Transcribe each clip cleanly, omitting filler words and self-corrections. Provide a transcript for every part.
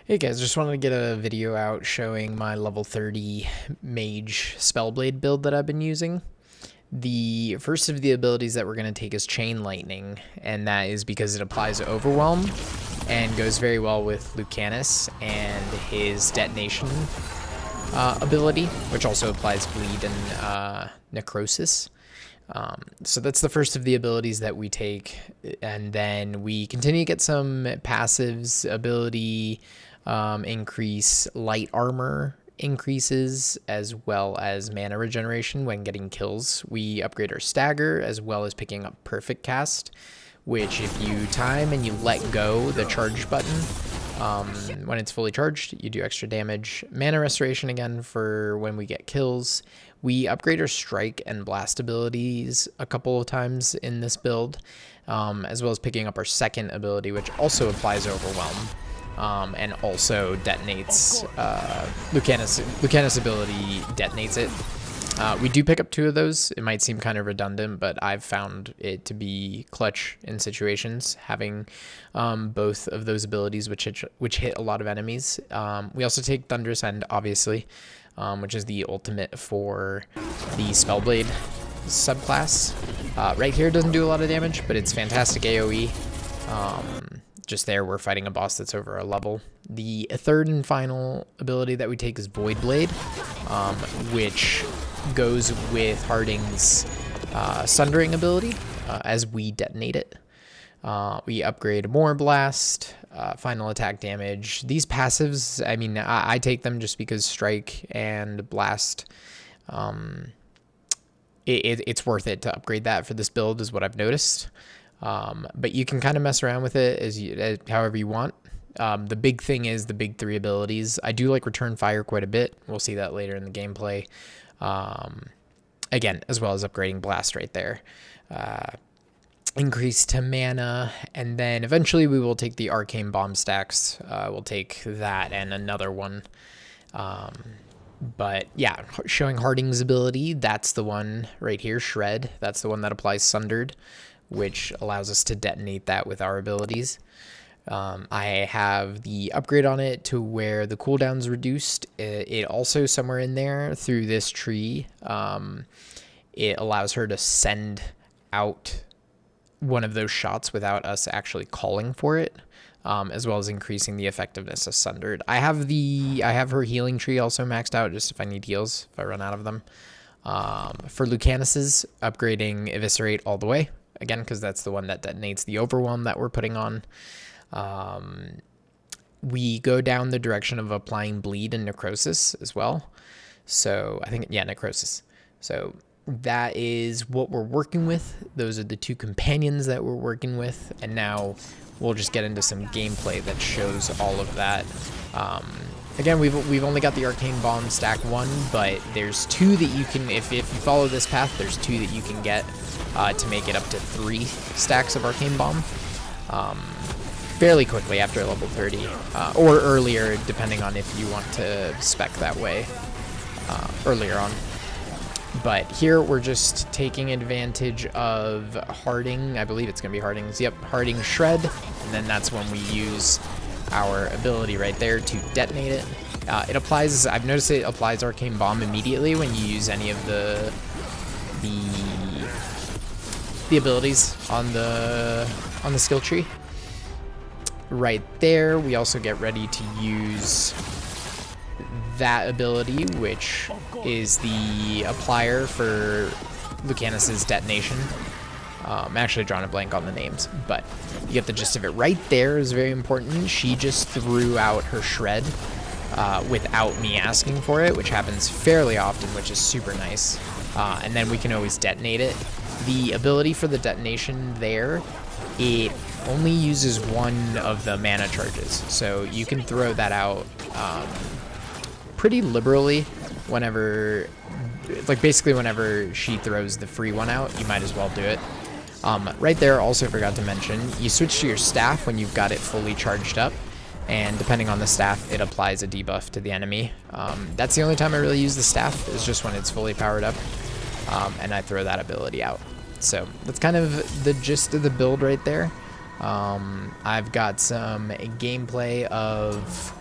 Hey guys, just wanted to get a video out showing my level 30 mage Spellblade build that I've been using. The first of the abilities that we're going to take is Chain Lightning, and that is because it applies Overwhelm and goes very well with Lucanus and his Detonation ability, which also applies Bleed and Necrosis. So that's the first of the abilities that we take, and then we continue to get some passives, ability increase, light armor increases, as well as mana regeneration when getting kills. We upgrade our stagger, as well as picking up perfect cast, which if you time and you let go the charge button, when it's fully charged, you do extra damage. Mana restoration again for when we get kills. We upgrade our strike and blast abilities a couple of times in this build, as well as picking up our second ability, which also applies Overwhelm, and also detonates Lucanus ability detonates it. We do pick up two of those. It might seem kind of redundant, but I've found it to be clutch in situations, having both of those abilities which hit a lot of enemies. We also take Thunderous End, obviously, which is the ultimate for the Spellblade subclass. Right here doesn't do a lot of damage, but it's fantastic AoE. Just there, we're fighting a boss that's over a level. The third and final ability that we take is Void Blade, which goes with Harding's Sundering ability as we detonate it. We upgrade more blast, final attack damage. These passives, I mean, I take them just because strike and blast, it's worth it to upgrade that for this build is what I've noticed. But you can kind of mess around with it as however you want. The big thing is the big three abilities. I do like Return Fire quite a bit. We'll see that later in the gameplay. Again, as well as upgrading Blast right there. Increase to mana, and then eventually we will take the Arcane Bomb stacks. We'll take that and another one. But yeah, showing Harding's ability, that's the one right here, Shred. That's the one that applies Sundered, which allows us to detonate that with our abilities. I have the upgrade on it to where the cooldown's reduced. It also, somewhere in there through this tree, it allows her to send out one of those shots without us actually calling for it, as well as increasing the effectiveness of Sundered. I have her healing tree also maxed out, just if I need heals, if I run out of them. For Lucanus's, upgrading Eviscerate all the way, again, because that's the one that detonates the Overwhelm that we're putting on. We go down the direction of applying Bleed and Necrosis as well. So I think, yeah, Necrosis. So that is what we're working with. Those are the two companions that we're working with. And now we'll just get into some gameplay that shows all of that. Again, we've only got the Arcane Bomb stack 1, but there's 2 that you can, if you follow this path, there's 2 that you can get to make it up to 3 stacks of Arcane Bomb fairly quickly after level 30, or earlier, depending on if you want to spec that way earlier on. But here we're just taking advantage of Harding. I believe it's going to be Harding's. Yep, Harding Shred, and then that's when we use our ability right there to detonate it. It applies, I've noticed it applies Arcane Bomb immediately when you use any of the abilities on the skill tree. Right there, we also get ready to use that ability, which is the applier for Lucanus's detonation. I'm actually drawing a blank on the names, but you get the gist of it. Right there is very important. She just threw out her Shred without me asking for it, which happens fairly often, which is super nice. And then we can always detonate it. The ability for the detonation there, it only uses one of the mana charges, so you can throw that out pretty liberally whenever, like basically whenever she throws the free one out, you might as well do it. Right there, also forgot to mention, you switch to your staff when you've got it fully charged up, and depending on the staff, it applies a debuff to the enemy. That's the only time I really use the staff, is just when it's fully powered up, and I throw that ability out. So that's kind of the gist of the build right there. I've got some gameplay of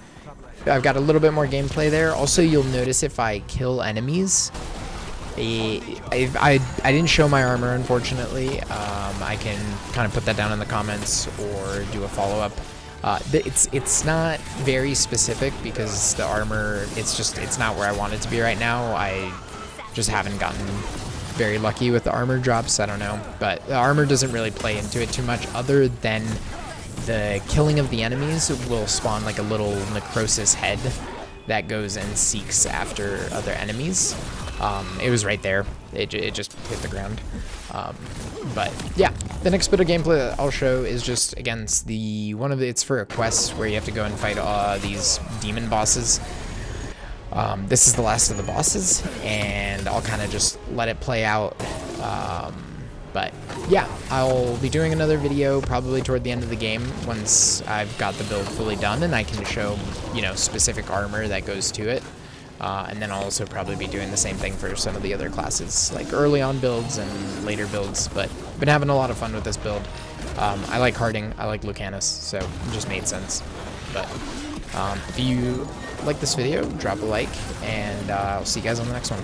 I've got a little bit more gameplay there. Also, you'll notice if I kill enemies, I didn't show my armor, unfortunately. I can kind of put that down in the comments or do a follow-up. It's not very specific because the armor, it's not where I want it to be right now. I just haven't gotten very lucky with the armor drops. I don't know, but the armor doesn't really play into it too much, other than the killing of the enemies will spawn like a little necrosis head that goes and seeks after other enemies. It was right there. It just hit the ground. But yeah, the next bit of gameplay that I'll show is just against it's for a quest where you have to go and fight these demon bosses. This is the last of the bosses, and I'll kind of just let it play out. But yeah, I'll be doing another video probably toward the end of the game once I've got the build fully done and I can show, specific armor that goes to it. And then I'll also probably be doing the same thing for some of the other classes, like early on builds and later builds. But been having a lot of fun with this build. I like Harding, I like Lucanus, so it just made sense. But if you like this video, drop a like, and I'll see you guys on the next one.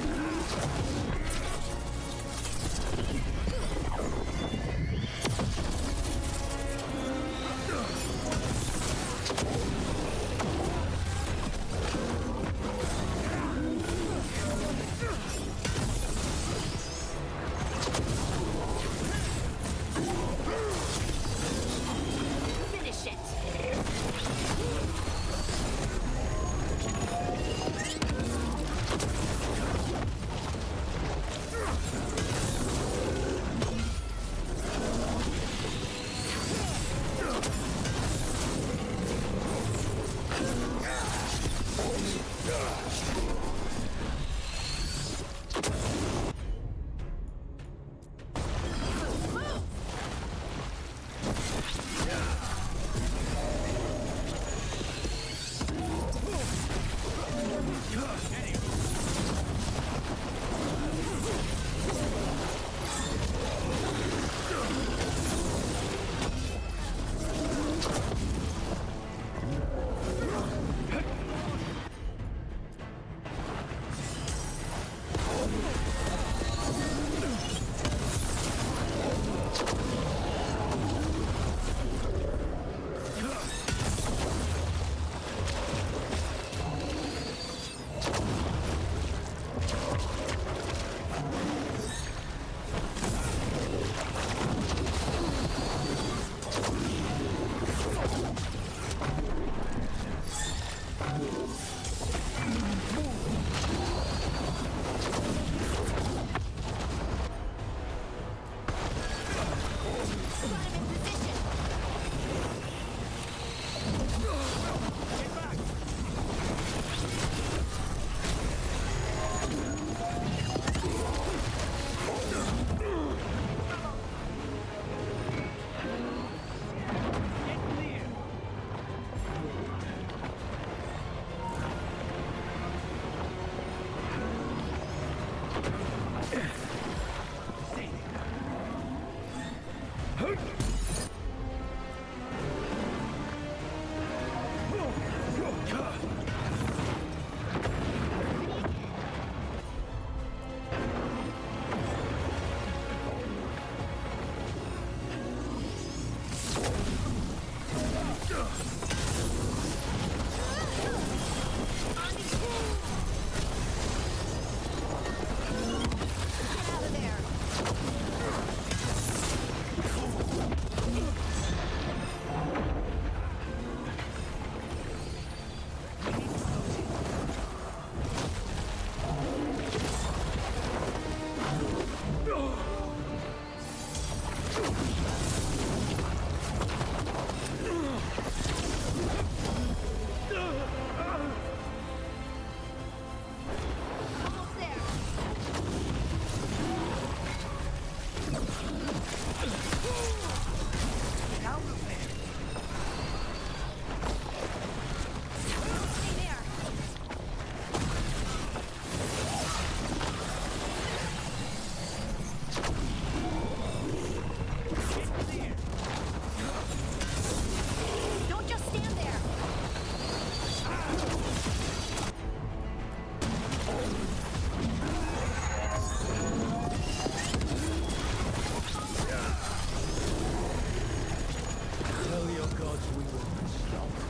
gods we will stop.